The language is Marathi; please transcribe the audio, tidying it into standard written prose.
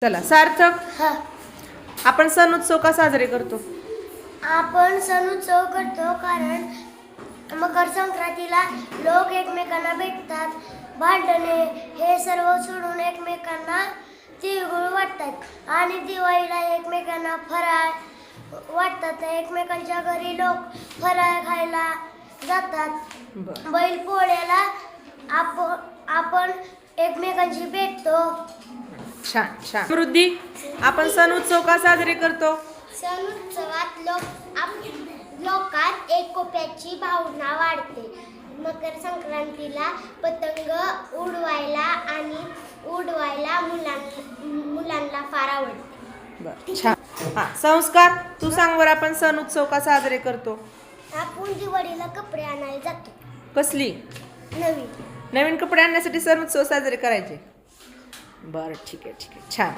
चला सार्थक, हा. आपण सण उत्सव का साजरे करतो? आपण सण उत्सव करतो कारण मकर संक्रांतीला लोक एकमेकांना भेटतात, भांडणे हे सर्व सोडून एकमेकांना तिळगुळ वाटतात आणि दिवाळीला एकमेकांना फराळ वाटतात. एकमेकांच्या घरी लोक फराळ खायला जातात. बैल पोळ्याला आपण एकमेकांशी भेटतो. छान छान. समृद्धी, आपण सण उत्सव का साजरे करतो? सण उत्सवात लोकात एकोप्याची भावना वाढते. मकर संक्रांतीला पतंग उडवायला मुलांना फार आवडते. बरं, छान. हा, संस्कार, तू सांग बरं, आपण सण उत्सव का साजरे करतो? आपण दिवाळीला कपडे आणायला जातो. कसली? नवीन. नवीन कपडे आणण्यासाठी सण उत्सव साजरे करायचे. बरं, ठीक आहे, छान.